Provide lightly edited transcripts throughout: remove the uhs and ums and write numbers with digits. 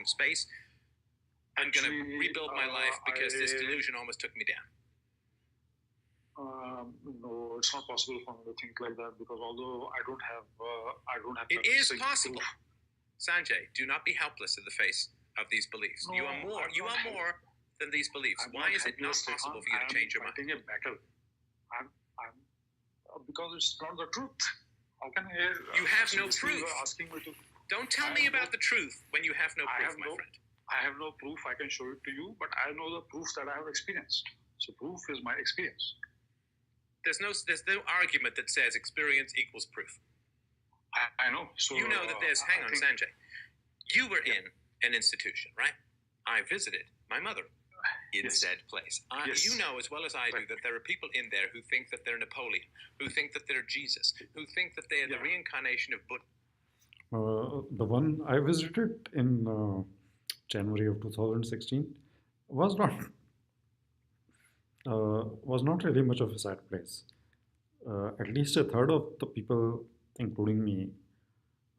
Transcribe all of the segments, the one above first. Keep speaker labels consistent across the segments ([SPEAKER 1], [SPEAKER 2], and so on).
[SPEAKER 1] space. I'm going to rebuild my life because this delusion almost took me down.
[SPEAKER 2] No, it's not possible for me to think like that, because although I don't have.
[SPEAKER 1] It is possible. Sanjay, do not be helpless in the face of these beliefs. No, you are more than these beliefs. Why is it not possible for you to change your mind?
[SPEAKER 2] I'm battle. Because it's not the truth. How can I?
[SPEAKER 1] You have no proof. Asking me to. Don't tell me about the truth when you have no proof, my friend.
[SPEAKER 2] I have no proof. I can show it to you, but I know the proof that I have experienced. So proof is my experience.
[SPEAKER 1] There's no argument that says experience equals proof.
[SPEAKER 2] I know. So
[SPEAKER 1] you know that there's. Hang on, Sanjay. You were in an institution, right? I visited my mother in said place. You know as well as I do that there are people in there who think that they're Napoleon, who think that they're Jesus, who think that they are the reincarnation of Buddha.
[SPEAKER 3] The one I visited in January of 2016 was not really much of a sad place. At least a third of the people, including me,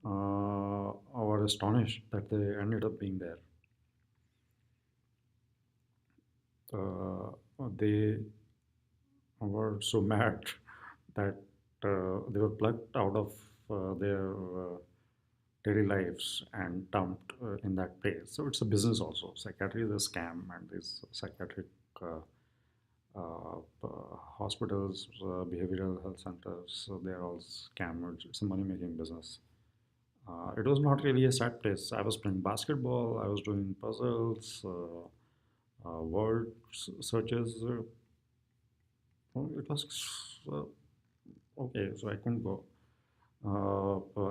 [SPEAKER 3] were astonished that they ended up being there. They were so mad that they were plucked out of their daily lives and dumped in that place. So it's a business also. Psychiatry is a scam, and these psychiatric hospitals, behavioral health centers, so they're all scam. It's a money-making business. It was not really a sad place. I was playing basketball, I was doing puzzles, word searches. It was okay, so I couldn't go.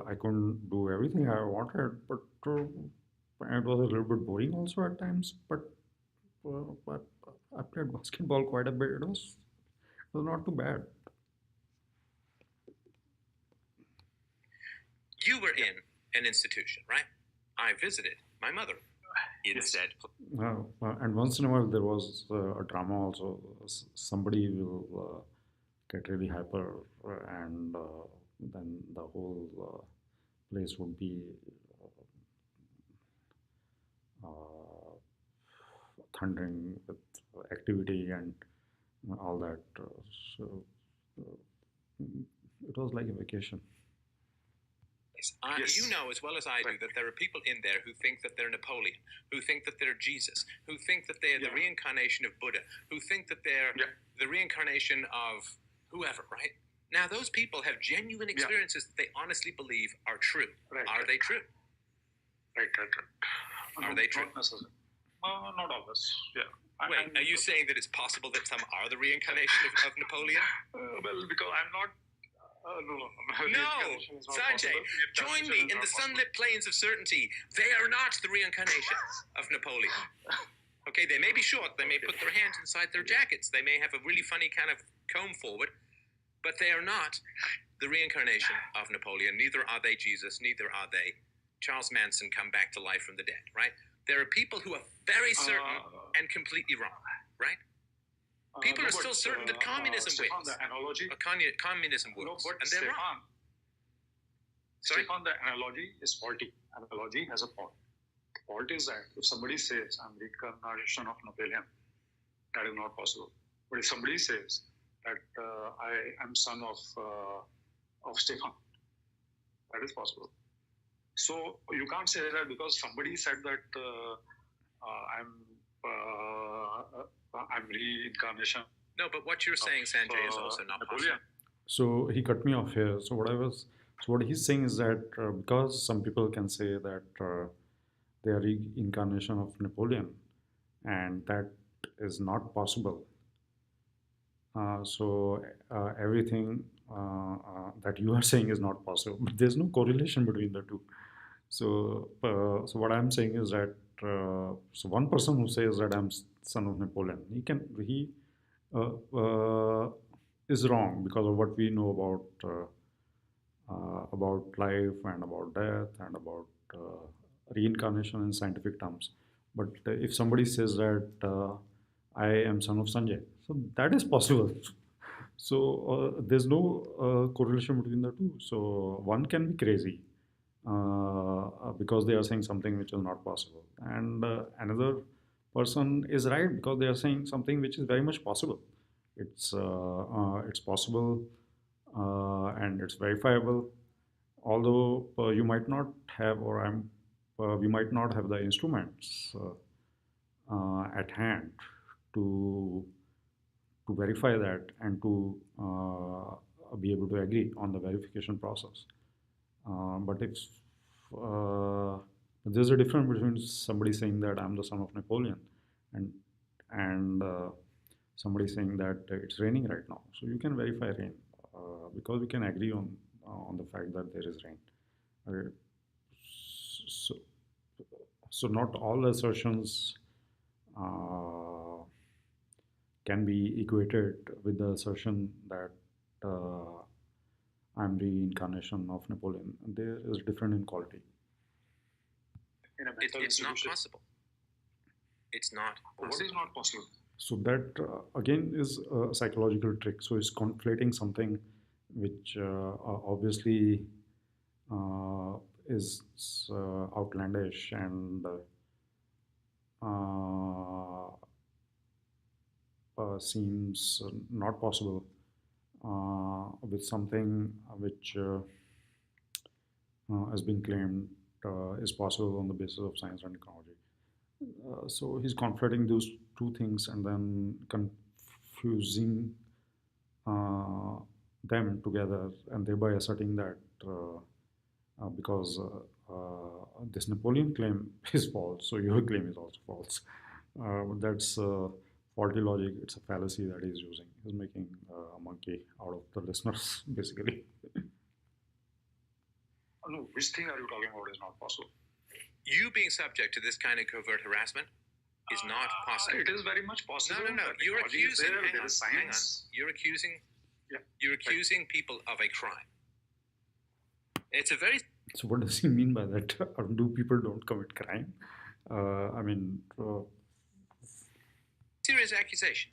[SPEAKER 3] I couldn't do everything I wanted, but it was a little bit boring also at times. But I played basketball quite a bit. It was not too bad.
[SPEAKER 1] You were in an institution, right? I visited my mother in said.
[SPEAKER 3] And once in a while there was a drama also. Somebody will get really hyper, and then the whole place would be thundering with activity and all that. So it was like a vacation.
[SPEAKER 1] You know as well as I do that there are people in there who think that they're Napoleon, who think that they're Jesus, who think that they're the reincarnation of Buddha, who think that they're the reincarnation of whoever, right? Now, those people have genuine experiences that they honestly believe are true. Are they true?
[SPEAKER 2] Right.
[SPEAKER 1] Are they true?
[SPEAKER 2] Not necessarily. Not always. Yeah.
[SPEAKER 1] Wait, are you saying that it's possible that some are the reincarnation of Napoleon?
[SPEAKER 2] Well, because I'm not.
[SPEAKER 1] No, Sanjay, join me in the sunlit plains of certainty. They are not the reincarnation of Napoleon. Okay, they may be short, they may put their hands inside their jackets, they may have a really funny kind of comb forward, but they are not the reincarnation of Napoleon. Neither are they Jesus, neither are they Charles Manson come back to life from the dead, right? There are people who are very certain and completely wrong, right? People are still certain that communism
[SPEAKER 2] Stefan,
[SPEAKER 1] wins.
[SPEAKER 2] The analogy,
[SPEAKER 1] communism wins, and they're wrong.
[SPEAKER 2] Stefan, the analogy is faulty. Analogy has a fault. The fault is that if somebody says, I'm the reincarnation of Napoleon, that is not possible. But if somebody says that I am son of Stefan, that is possible. So you can't say that because somebody said that I'm reincarnation.
[SPEAKER 1] No, but what you're saying, Sanjay, is also not possible.
[SPEAKER 3] So he cut me off here. So what he's saying is that because some people can say that they are reincarnation of Napoleon, and that is not possible. So everything that you are saying is not possible. But there's no correlation between the two. So what I'm saying is that so one person who says that I'm son of Napoleon, he is wrong because of what we know about life and about death and about reincarnation in scientific terms. But if somebody says that I am son of Sanjay, so that is possible. So there's no correlation between the two. So one can be crazy because they are saying something which is not possible, and another person is right because they are saying something which is very much possible. It's possible, and it's verifiable. Although you might not have, or we might not have the instruments at hand to verify that and to be able to agree on the verification process. But if there's a difference between somebody saying that I'm the son of Napoleon and and somebody saying that it's raining right now, so you can verify rain because we can agree on the fact that there is rain. Uh, so, so not all assertions uh, can be equated with the assertion that uh, I'm reincarnation of Napoleon. There is different in quality.
[SPEAKER 1] It's not possible. It's not possible.
[SPEAKER 2] What is not possible?
[SPEAKER 3] So that again is a psychological trick. So it's conflating something which obviously uh, is outlandish and seems not possible with something which has been claimed is possible on the basis of science and technology. So he's conflating those two things and then confusing uh, them together and thereby asserting that because this Napoleon claim is false, so your claim is also false. That's faulty logic. It's a fallacy that he's using. He's making a monkey out of the listeners, basically.
[SPEAKER 2] No, which thing are you talking about is not possible?
[SPEAKER 1] You being subject to this kind of covert harassment is not possible.
[SPEAKER 2] It is very much possible.
[SPEAKER 1] No. You're accusing. Hang on.
[SPEAKER 2] Science.
[SPEAKER 1] You're accusing.
[SPEAKER 2] Yeah.
[SPEAKER 1] You're accusing people of a crime. It's a very.
[SPEAKER 3] So what does he mean by that? Do people don't commit crime? I mean,
[SPEAKER 1] serious accusation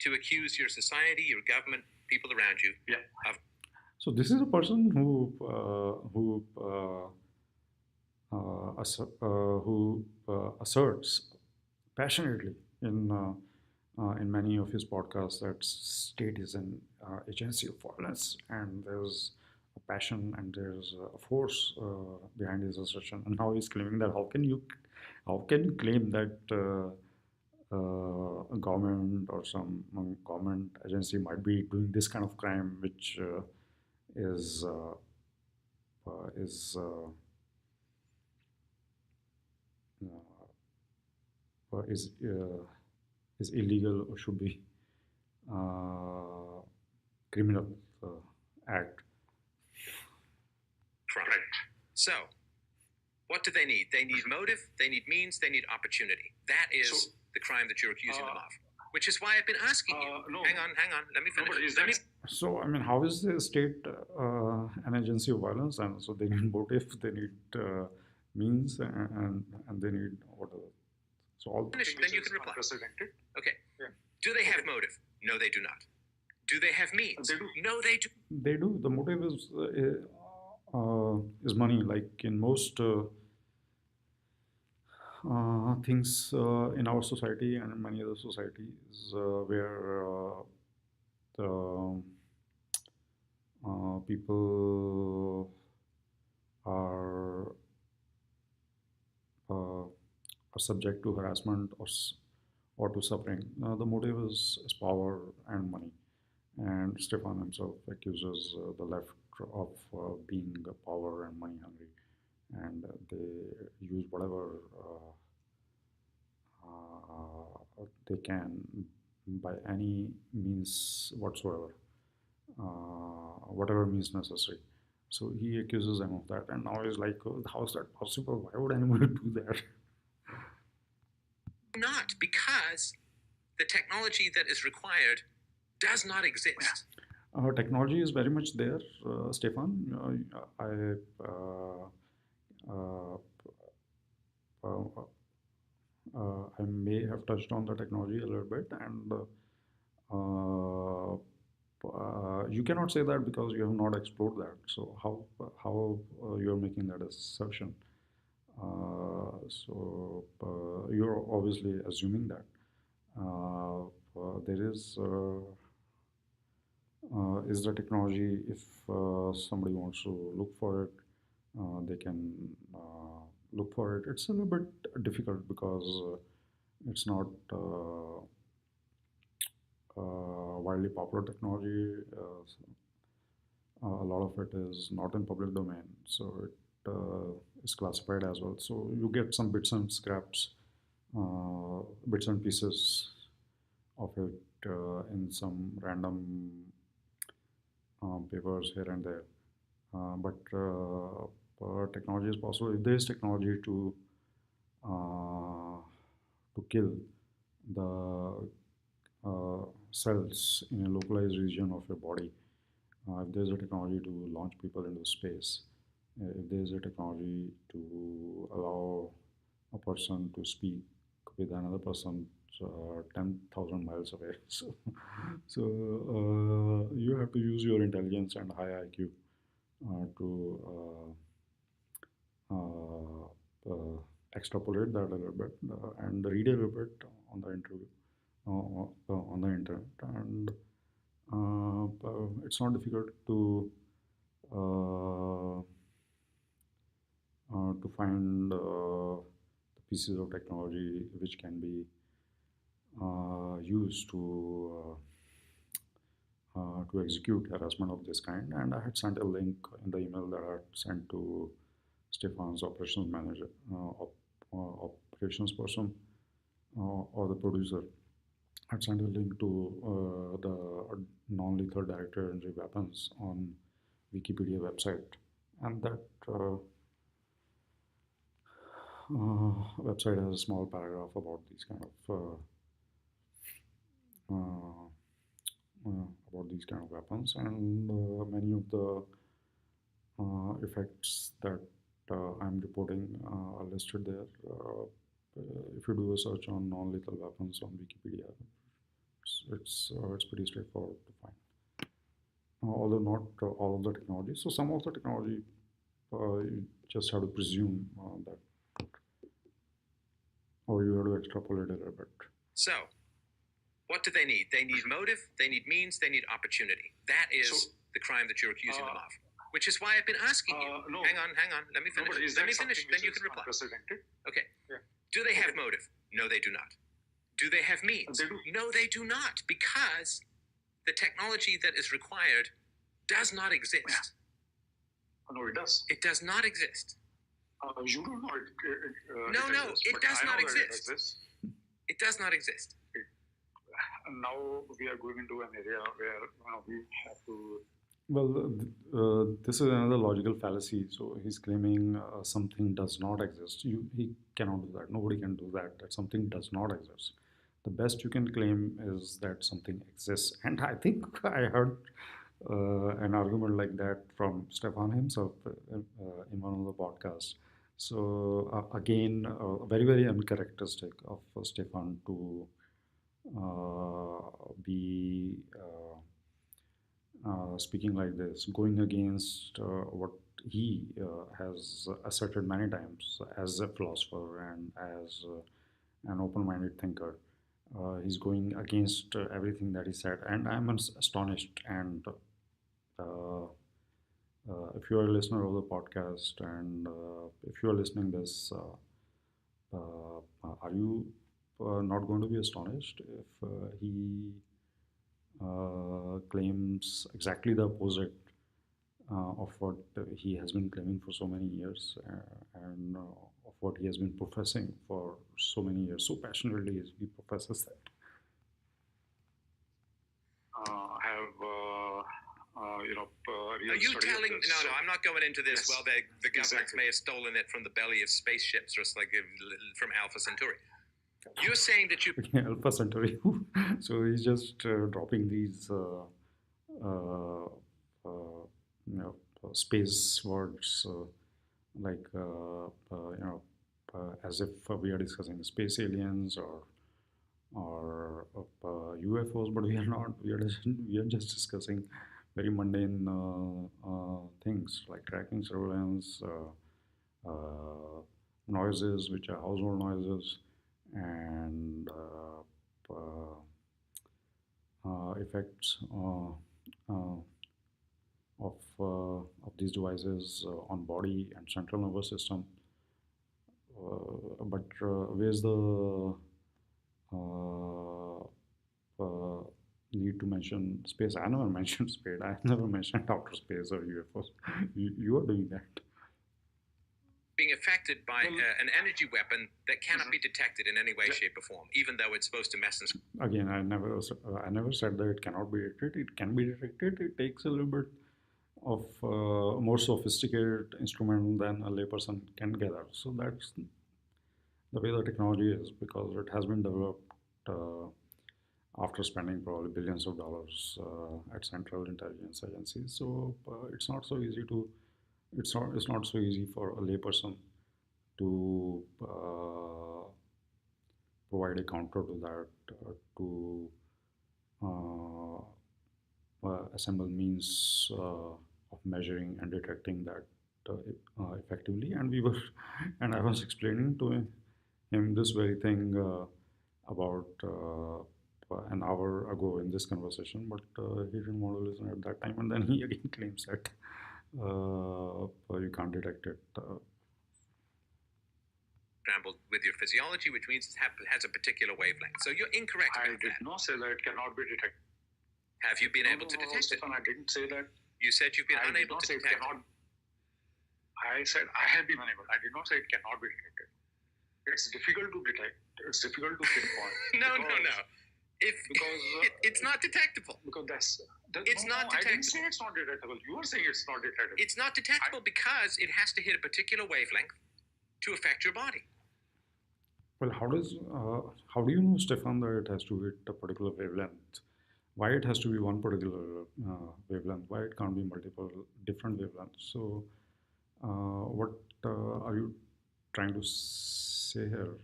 [SPEAKER 1] to accuse your society, your government, people around you.
[SPEAKER 2] Yeah.
[SPEAKER 1] Of.
[SPEAKER 3] So this is a person who asserts passionately in many of his podcasts that state is an agency of violence, and there's a passion and there's a force behind his assertion. And now he's claiming that how can you claim that a government or some government agency might be doing this kind of crime, which is illegal or should be criminal act.
[SPEAKER 1] Correct. So, what do they need? They need motive, they need means, they need opportunity. That is the crime that you're accusing them of. Which is why I've been asking you.
[SPEAKER 2] No.
[SPEAKER 1] Hang on. Let me finish.
[SPEAKER 3] So, I mean, how is the state an agency of violence? And so they need motive, they need means, and they need whatever. So all.
[SPEAKER 1] Finish, then you can reply. Okay.
[SPEAKER 2] Yeah.
[SPEAKER 1] Do they have motive? No, they do not. Do they have means?
[SPEAKER 2] They do.
[SPEAKER 1] No, they do.
[SPEAKER 3] They do. The motive is money. Like in most things in our society and in many other societies where the people are subject to harassment or to suffering. The motive is power and money. And Stefan himself accuses the left of being power and money hungry, and they use whatever they can by any means whatsoever, whatever means necessary. So he accuses them of that, and now he's like, oh, how is that possible? Why would anyone do that?
[SPEAKER 1] Not because the technology that is required does not exist.
[SPEAKER 3] Technology is very much there, Stefan. I may have touched on the technology a little bit, and you cannot say that because you have not explored that. So how you're making that assertion? You're obviously assuming that there is the technology. If somebody wants to look for it, they can look for it. It's a little bit difficult because it's not widely popular technology. A lot of it is not in public domain, so it is classified as well. So you get some bits and scraps, bits and pieces of it in some random papers here and there. But technology is possible. If there is technology to kill the cells in a localized region of your body, if there's a technology to launch people into space, if there's a technology to allow a person to speak with another person 10,000 miles away, so you have to use your intelligence and high IQ to extrapolate that a little bit and read a little bit on the interview on the internet, and it's not difficult uh, to find pieces of technology which can be used to execute harassment of this kind. And I had sent a link in the email that I had sent to Stefan's operations manager, operations person, or the producer. I had sent a link to the non-lethal director energy weapons on Wikipedia website, and that website has a small paragraph about these kind of weapons, and many of the effects that I'm reporting are listed there. If you do a search on non-lethal weapons on Wikipedia, it's pretty straightforward to find. Although not all of the technology. So some of the technology you just have to presume that, or you have to extrapolate a little bit.
[SPEAKER 1] So, what do they need? They need motive, they need means, they need opportunity. That is the crime that you're accusing them of. Which is why I've been asking you.
[SPEAKER 2] No.
[SPEAKER 1] Hang on. Let me finish.
[SPEAKER 2] No,
[SPEAKER 1] Let me finish, then you can reply. Okay.
[SPEAKER 2] Yeah.
[SPEAKER 1] Do they have motive? No, they do not. Do they have means?
[SPEAKER 2] They do.
[SPEAKER 1] No, they do not, because the technology that is required does not exist.
[SPEAKER 2] No, it does.
[SPEAKER 1] It does not exist.
[SPEAKER 2] You don't know it.
[SPEAKER 1] No, it does not exist.
[SPEAKER 2] It exists.
[SPEAKER 1] It does not exist.
[SPEAKER 2] Now we are going into an area where we have to.
[SPEAKER 3] Well, this is another logical fallacy. So he's claiming something does not exist. He cannot do that. Nobody can do that. That something does not exist. The best you can claim is that something exists. And I think I heard an argument like that from Stefan himself in one of the podcasts. So again, very, very uncharacteristic of Stefan to be speaking like this, going against what he has asserted many times as a philosopher and as an open-minded thinker. He's going against everything that he said, and I'm astonished. And if you are a listener of the podcast, and if you are listening this, are you not going to be astonished if he claims exactly the opposite of what he has been claiming for so many years, and of what he has been professing for so many years, so passionately he professes that.
[SPEAKER 1] Are you telling? No, I'm not going into this. Yes. Well, the government may have stolen it from the belly of spaceships, just like from Alpha Centauri. You're saying that you
[SPEAKER 3] Alpha Centauri. So he's just dropping these space words as if we are discussing space aliens or or UFOs, but we are not. We are just discussing very mundane things like tracking, surveillance, noises which are household noises, and effects of these devices on body and central nervous system. But where's the uh, uh, need to mention space? I never mentioned space. I never mentioned outer space or UFOs. You are doing that.
[SPEAKER 1] Being affected by an energy weapon that cannot be detected in any way, shape, or form, even though it's supposed to mess and.
[SPEAKER 3] Again, I never said that it cannot be detected. It can be detected. It takes a little bit of more sophisticated instrument than a layperson can gather. So that's the way the technology is, because it has been developed after spending probably billions of dollars at central intelligence agencies. So it's not so easy to it's not so easy for a layperson to provide a counter to that, to assemble means of measuring and detecting that effectively. And we were, and I was explaining to him this very thing about an hour ago in this conversation, but he didn't want to listen at that time, and then he again claims that you can't detect it.
[SPEAKER 1] Scrambled with your physiology, which means it has a particular wavelength. So you're incorrect
[SPEAKER 2] I
[SPEAKER 1] about
[SPEAKER 2] did
[SPEAKER 1] that.
[SPEAKER 2] not say that it cannot be detected.
[SPEAKER 1] Have you been able to detect it?
[SPEAKER 2] Stefan, I didn't say that.
[SPEAKER 1] You said you've been
[SPEAKER 2] I did
[SPEAKER 1] unable
[SPEAKER 2] not
[SPEAKER 1] to
[SPEAKER 2] say it
[SPEAKER 1] detect
[SPEAKER 2] cannot. I said I have been unable. I did not say it cannot be detected. It's difficult to detect. It's difficult to pinpoint.
[SPEAKER 1] No. It's not detectable.
[SPEAKER 2] Because
[SPEAKER 1] It's not
[SPEAKER 2] I didn't
[SPEAKER 1] detectable.
[SPEAKER 2] say it's not detectable. You are saying it's not detectable.
[SPEAKER 1] It's not detectable because it has to hit a particular wavelength to affect your body.
[SPEAKER 3] Well, how do you know, Stefan, that it has to hit a particular wavelength? Why it has to be one particular wavelength? Why it can't be multiple different wavelengths? So, what are you trying to say here?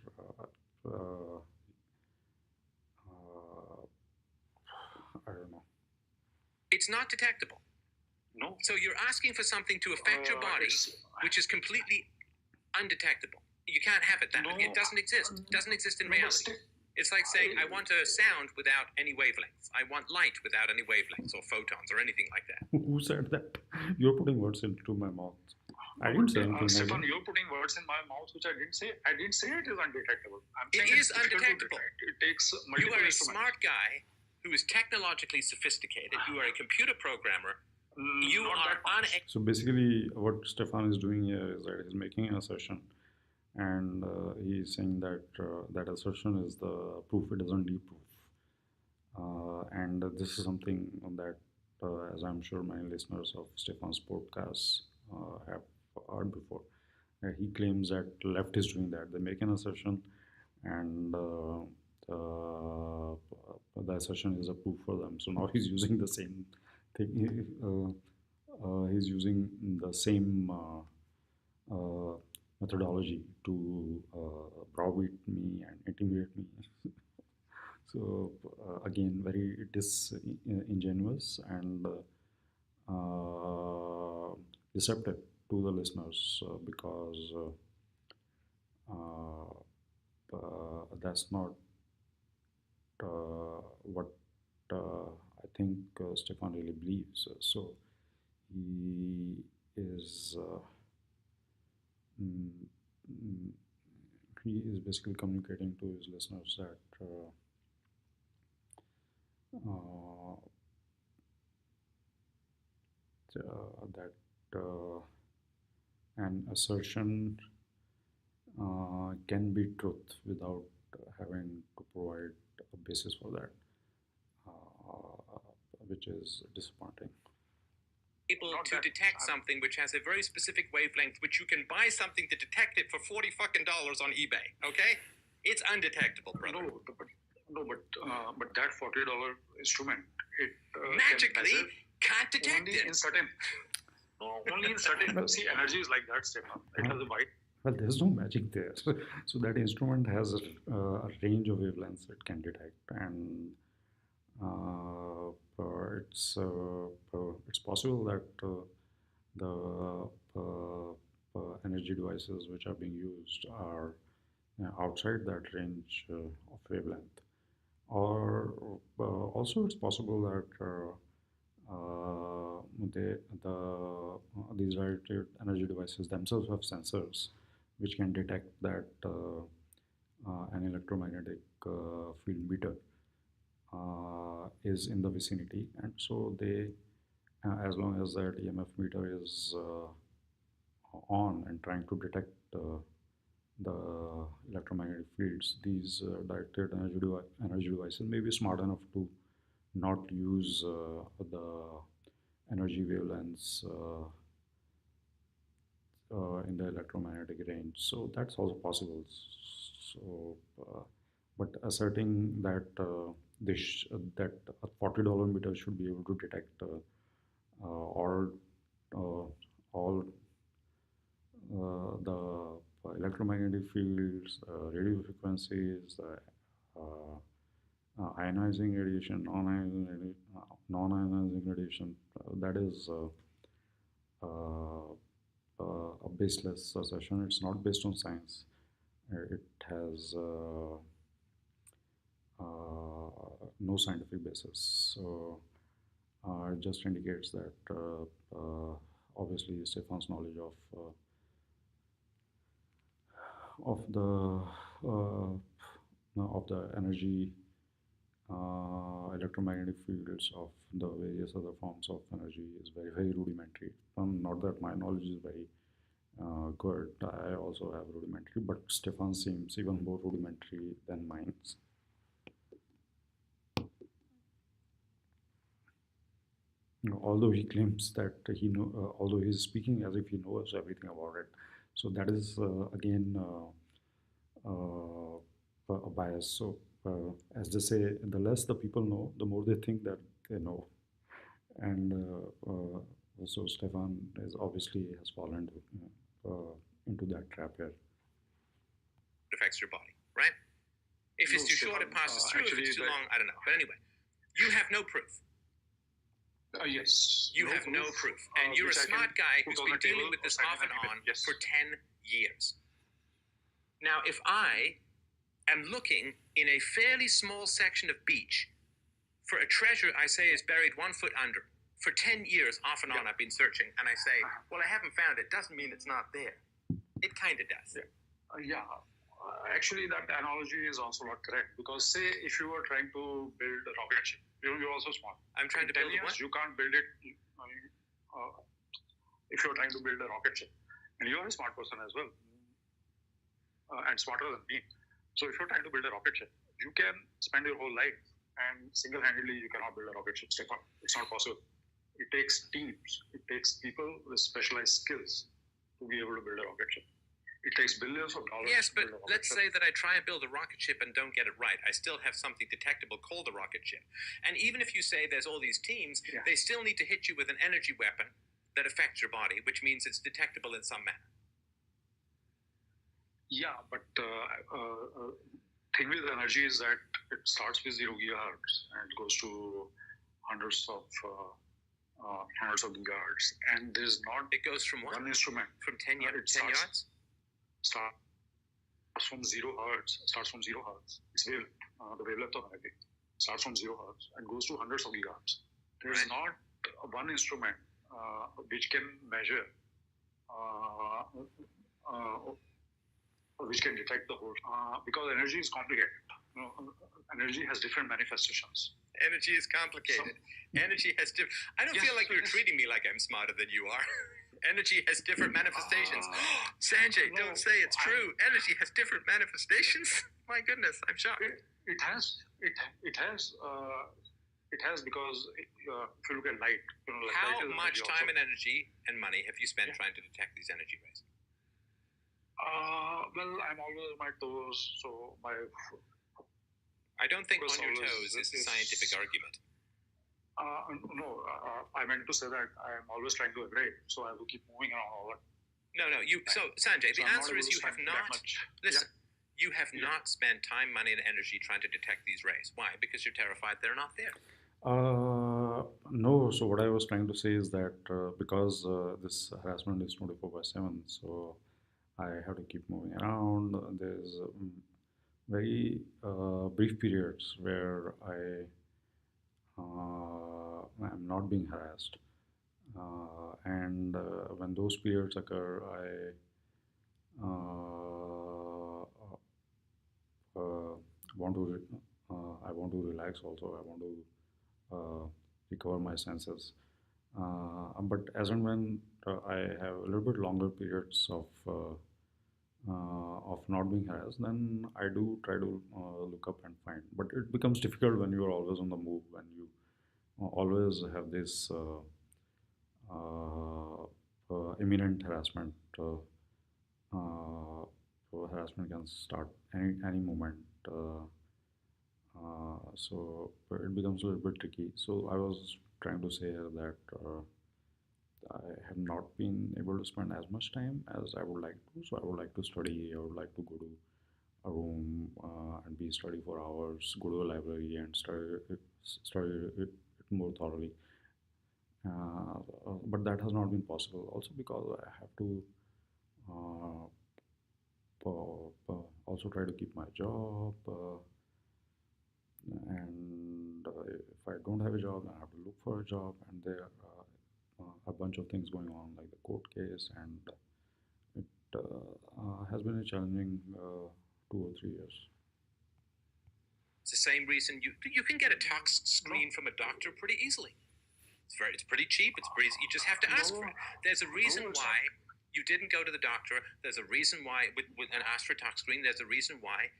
[SPEAKER 3] I don't know.
[SPEAKER 1] It's not detectable.
[SPEAKER 2] No.
[SPEAKER 1] So you're asking for something to affect your body, which is completely undetectable. You can't have it that way. It doesn't exist. It doesn't exist in reality. It's like saying, I want a sound without any wavelengths. I want light without any wavelengths or photons or anything like that.
[SPEAKER 3] Who said that? You're putting words into my mouth. I didn't say anything.
[SPEAKER 2] Stefan, you're putting words in my mouth, which I didn't say. I didn't say it is undetectable.
[SPEAKER 1] It is undetectable.
[SPEAKER 2] It takes multiple
[SPEAKER 1] You are a
[SPEAKER 2] instruments.
[SPEAKER 1] smart guy who is technologically sophisticated. You are a computer programmer. You are unable.
[SPEAKER 3] So basically, what Stefan is doing here is that he's making an assertion, and he's saying that that assertion is the proof. It doesn't need proof, and this is something that, as I'm sure many listeners of Stefan's podcast have heard before. He claims that left is doing that. They make an assertion, and the assertion is a proof for them. So now he's using the same thing. He's using the same methodology to browbeat me and intimidate me. So again, very disingenuous and deceptive to the listeners, because that's not what I think Stefan really believes. So he is he is basically communicating to his listeners that an assertion can be truth without having to provide a basis for that, which is disappointing.
[SPEAKER 1] Able to detect something which has a very specific wavelength, which you can buy something to detect it for $40 on eBay. Okay, it's undetectable, brother.
[SPEAKER 2] But that $40 instrument, it
[SPEAKER 1] magically can't detect
[SPEAKER 2] only
[SPEAKER 1] it.
[SPEAKER 2] In certain. No, only in certain. See, energy is like that, Stefan. It has a
[SPEAKER 3] Well, there's no magic there. So that instrument has a range of wavelengths it can detect, and uh, it's possible that the energy devices which are being used are outside that range of wavelength. Or also, it's possible that these directed energy devices themselves have sensors which can detect that an electromagnetic field meter is in the vicinity, and so they, as long as that EMF meter is on and trying to detect the electromagnetic fields, these directed energy devices may be smart enough to not use the energy wavelengths in the electromagnetic range. So that's also possible. So, but asserting that that a $40 meter should be able to detect uh, all the electromagnetic fields, radio frequencies, ionizing radiation, non-ionizing radiation, that is a baseless assertion. It's not based on science. It has no scientific basis. So it just indicates that obviously Stefan's knowledge of the energy electromagnetic fields of the various other forms of energy is very, very rudimentary. Not that my knowledge is very good. I also have rudimentary, but Stefan seems even more rudimentary than mine. Although he claims that although he's speaking as if he knows everything about it, so that is again a bias. So as they say, the less the people know, the more they think that they know, and so Stefan is obviously has fallen into that trap here.
[SPEAKER 1] It affects your body, right? If it's too short, it passes through. If it's too long, I don't know. But anyway, you have no proof.
[SPEAKER 2] Yes.
[SPEAKER 1] You have no proof. And you're a smart guy who's been dealing with this off and on for 10 years. Now, if I am looking in a fairly small section of beach for a treasure I say is buried 1 foot under, for 10 years off and on I've been searching, and I say, well, I haven't found it, doesn't mean it's not there. It kind of does.
[SPEAKER 2] Actually, that analogy is also not correct, because say if you were trying to build a rocket ship, you're also smart.
[SPEAKER 1] I'm trying to build
[SPEAKER 2] years,
[SPEAKER 1] what?
[SPEAKER 2] You can't build it if you're trying to build a rocket ship. And you're a smart person as well, and smarter than me. So if you're trying to build a rocket ship, you can spend your whole life, and single-handedly you cannot build a rocket ship, Stefan. It's not possible. It takes teams. It takes people with specialized skills to be able to build a rocket ship. It takes billions of dollars.
[SPEAKER 1] Yes, but let's say that I try and build a rocket ship and don't get it right. I still have something detectable called a rocket ship. And even if you say there's all these teams, they still need to hit you with an energy weapon that affects your body, which means it's detectable in some manner.
[SPEAKER 2] Yeah, but thing with energy is that it starts with 0 gigahertz and it goes to hundreds of gigahertz, and there's not.
[SPEAKER 1] It goes from what?
[SPEAKER 2] One instrument.
[SPEAKER 1] From 10 yards.
[SPEAKER 2] Starts from 0 hertz. Starts from 0 hertz. It's the wavelength of energy. Starts from 0 hertz and goes to hundreds of gigahertz. There's not one instrument which can measure, which can detect the whole. Because energy is complicated. Energy has different manifestations.
[SPEAKER 1] Energy is complicated. Energy has different. I don't feel like you're treating me like I'm smarter than you are. Energy has different manifestations. Sanjay, don't say it's true. Energy has different manifestations. My goodness, I'm shocked.
[SPEAKER 2] It has because if you look at light.
[SPEAKER 1] How
[SPEAKER 2] light
[SPEAKER 1] much time and energy and money have you spent trying to detect these energy rays?
[SPEAKER 2] Well, I'm always on my toes, so
[SPEAKER 1] I don't think on your toes is a scientific argument.
[SPEAKER 2] No, I meant to say that I'm always trying to avoid, so I have to keep moving around all that.
[SPEAKER 1] No. So Sanjay, the
[SPEAKER 2] I'm not
[SPEAKER 1] answer
[SPEAKER 2] able
[SPEAKER 1] is
[SPEAKER 2] to
[SPEAKER 1] you have
[SPEAKER 2] spend that
[SPEAKER 1] not.
[SPEAKER 2] much.
[SPEAKER 1] Listen, you have
[SPEAKER 2] Yeah.
[SPEAKER 1] not spent time, money, and energy trying to detect these rays. Why? Because you're terrified they're not there.
[SPEAKER 3] No, so what I was trying to say is that because this harassment is 24 by 7, so I have to keep moving around. There's very brief periods where I'm not being harassed. And when those periods occur, uh, uh, want to I want to relax also. I want to recover my senses. But as and when I have a little bit longer periods of not being harassed, then I do try to look up and find. But it becomes difficult when you are always on the move, when you always have this imminent harassment. So harassment can start any moment. So it becomes a little bit tricky. So I was trying to say here that I have not been able to spend as much time as I would like to. So I would like to study. I would like to go to a room and be study for hours. Go to the library and study it more thoroughly. But that has not been possible. Also because I have to uh, also try to keep my job. And if I don't have a job, then I have to look for a job, and there are a bunch of things going on, like the court case, and it has been a challenging 2 or 3 years.
[SPEAKER 1] It's the same reason you can get a tox screen from a doctor pretty easily. It's pretty cheap. It's pretty. You just have to ask for it. There's a reason why you didn't go to the doctor. There's a reason why and ask for a tox screen. There's a reason why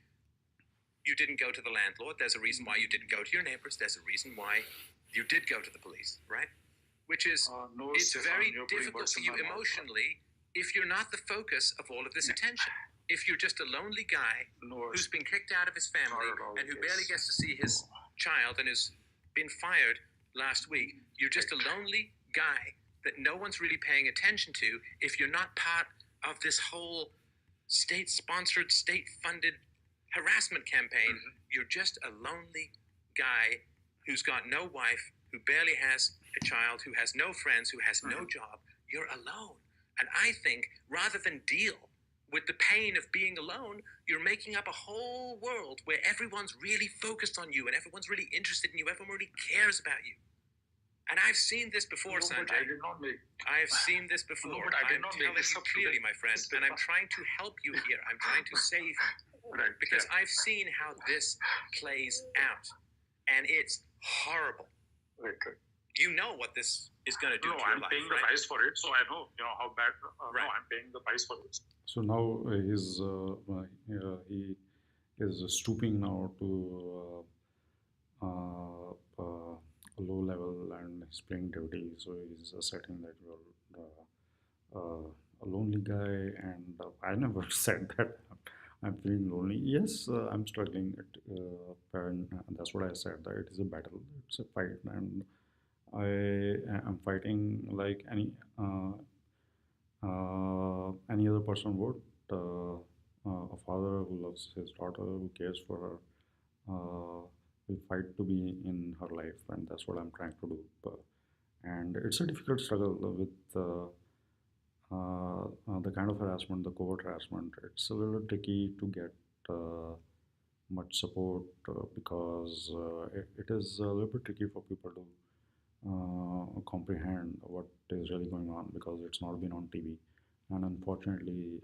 [SPEAKER 1] you didn't go to the landlord. There's a reason why you didn't go to your neighbors. There's a reason why you did go to the police, right? Which is, it's
[SPEAKER 2] Stefan,
[SPEAKER 1] very
[SPEAKER 2] you're putting
[SPEAKER 1] difficult
[SPEAKER 2] words
[SPEAKER 1] for
[SPEAKER 2] in
[SPEAKER 1] you
[SPEAKER 2] my mouth.
[SPEAKER 1] emotionally if you're not the focus of all of this attention. If you're just a lonely guy who's been kicked out of his family and who barely gets to see his child and who's been fired last week, you're just a lonely guy that no one's really paying attention to. If you're not part of this whole state-sponsored, state-funded harassment campaign, you're just a lonely guy who's got no wife, who barely has a child, who has no friends, who has no job. You're alone. And I think rather than deal with the pain of being alone, you're making up a whole world where everyone's really focused on you and everyone's really interested in you, everyone really cares about you. And I've seen this before, Sanjay.
[SPEAKER 2] But I did not make.
[SPEAKER 1] I've seen this before.
[SPEAKER 2] No, but I did
[SPEAKER 1] I'm
[SPEAKER 2] not make
[SPEAKER 1] telling
[SPEAKER 2] this
[SPEAKER 1] you
[SPEAKER 2] up
[SPEAKER 1] clearly,
[SPEAKER 2] today.
[SPEAKER 1] my friend, and I'm trying to help you here. I'm trying to save you.
[SPEAKER 2] Right.
[SPEAKER 1] Because I've seen how this plays out, and it's horrible.
[SPEAKER 2] Right.
[SPEAKER 1] You know what this is going to do to your
[SPEAKER 2] I'm
[SPEAKER 1] life,
[SPEAKER 2] paying
[SPEAKER 1] right?
[SPEAKER 2] the price for it, so I know how bad.
[SPEAKER 1] Right.
[SPEAKER 2] No, I'm paying the price for it.
[SPEAKER 3] So now he is stooping now to a low level, and he's playing dirty. So he's asserting that you're a lonely guy, and I never said that I'm feeling lonely. Yes, I'm struggling, and that's what I said. That it is a battle, it's a fight, and I am fighting like any other person would. A father who loves his daughter, who cares for her, will fight to be in her life, and that's what I'm trying to do. And it's a difficult struggle with the kind of harassment, the covert harassment. It's a little tricky to get much support because it is a little bit tricky for people to comprehend what is really going on because it's not been on TV. And unfortunately,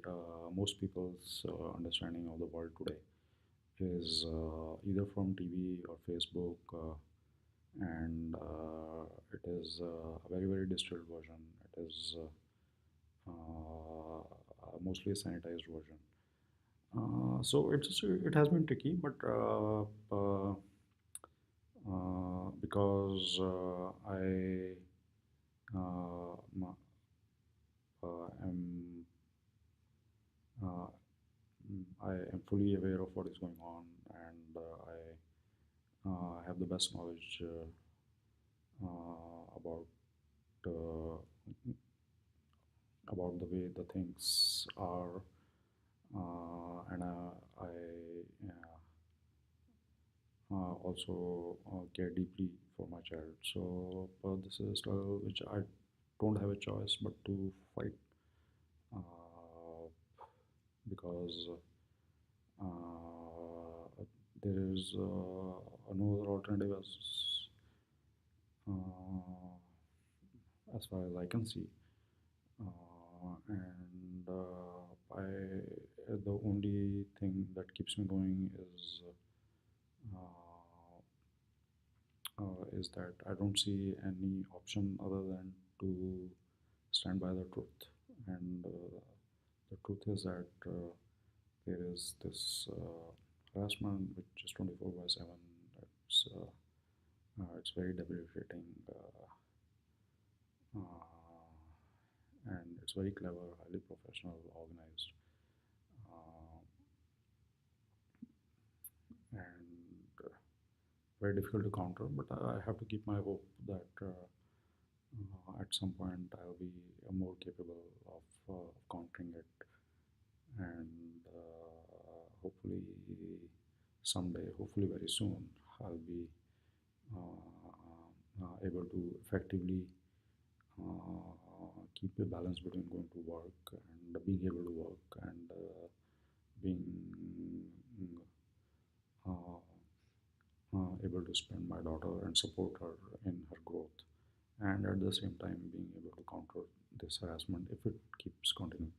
[SPEAKER 3] most people's understanding of the world today is either from TV or Facebook, and it is a very, very distilled version. It is mostly a sanitized version. So it has been tricky, but because I am I am fully aware of what is going on, and I have the best knowledge about about the way the things are, and I also care deeply for my child. So this is a struggle which I don't have a choice but to fight, uh, because there is no other alternative as far as I can see. And the only thing that keeps me going is that I don't see any option other than to stand by the truth. And the truth is that there is this harassment which is 24/7. It's it's very debilitating, and it's very clever, highly professional, organized, uh, and very difficult to counter. But I have to keep my hope that at some point I'll be more capable of countering it, and hopefully someday, hopefully very soon, I'll be able to effectively keep a balance between going to work and being able to work and being uh, able to spend my daughter and support her in her growth, and at the same time being able to counter this harassment if it keeps continuing.